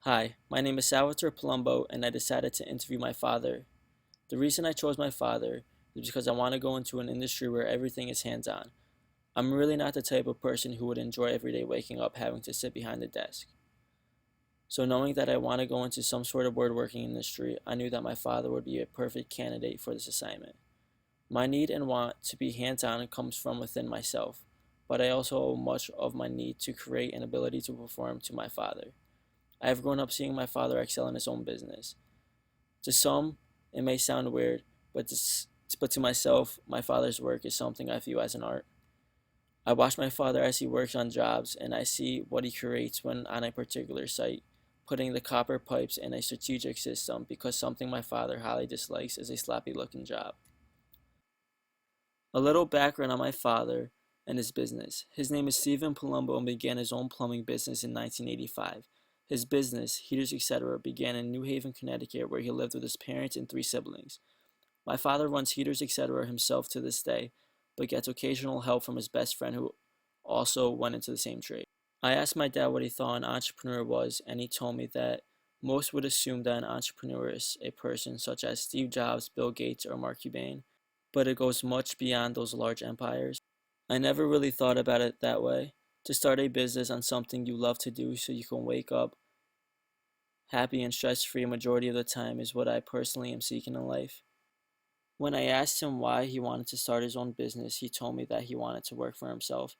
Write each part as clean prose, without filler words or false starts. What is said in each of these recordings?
Hi, my name is Salvatore Palumbo, and I decided to interview my father. The reason I chose my father is because I want to go into an industry where everything is hands-on. I'm really not the type of person who would enjoy every day waking up having to sit behind a desk. So knowing that I want to go into some sort of woodworking industry, I knew that my father would be a perfect candidate for this assignment. My need and want to be hands-on comes from within myself, but I also owe much of my need to create and ability to perform to my father. I have grown up seeing my father excel in his own business. To some, it may sound weird, but to myself, my father's work is something I view as an art. I watch my father as he works on jobs, and I see what he creates when on a particular site, putting the copper pipes in a strategic system because something my father highly dislikes is a sloppy looking job. A little background on my father and his business. His name is Stephen Palumbo and began his own plumbing business in 1985. His business, Heaters Etc., began in New Haven, Connecticut, where he lived with his parents and three siblings. My father runs Heaters Etc. himself to this day, but gets occasional help from his best friend who also went into the same trade. I asked my dad what he thought an entrepreneur was, and he told me that most would assume that an entrepreneur is a person such as Steve Jobs, Bill Gates, or Mark Cuban, but it goes much beyond those large empires. I never really thought about it that way. To start a business on something you love to do so you can wake up happy and stress free a majority of the time is what I personally am seeking in life. When I asked him why he wanted to start his own business, he told me that he wanted to work for himself.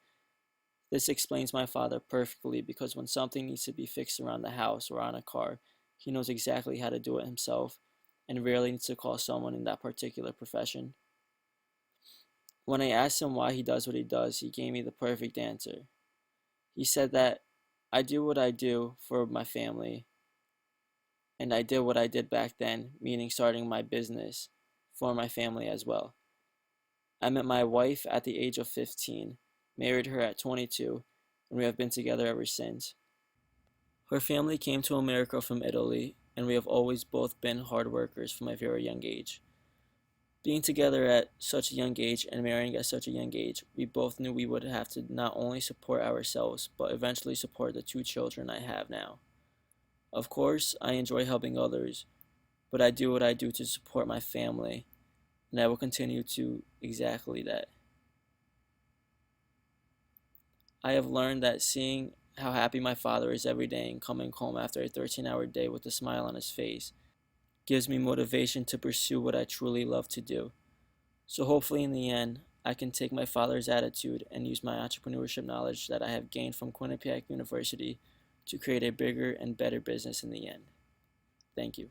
This explains my father perfectly because when something needs to be fixed around the house or on a car, he knows exactly how to do it himself and rarely needs to call someone in that particular profession. When I asked him why he does what he does, he gave me the perfect answer. He said that I do what I do for my family, and I did what I did back then, meaning starting my business for my family as well. I met my wife at the age of 15, married her at 22, and we have been together ever since. Her family came to America from Italy, and we have always both been hard workers from a very young age. Being together at such a young age and marrying at such a young age, we both knew we would have to not only support ourselves, but eventually support the two children I have now. Of course, I enjoy helping others, but I do what I do to support my family, and I will continue to exactly that. I have learned that seeing how happy my father is every day and coming home after a 13-hour day with a smile on his face gives me motivation to pursue what I truly love to do. So hopefully in the end, I can take my father's attitude and use my entrepreneurship knowledge that I have gained from Quinnipiac University to create a bigger and better business in the end. Thank you.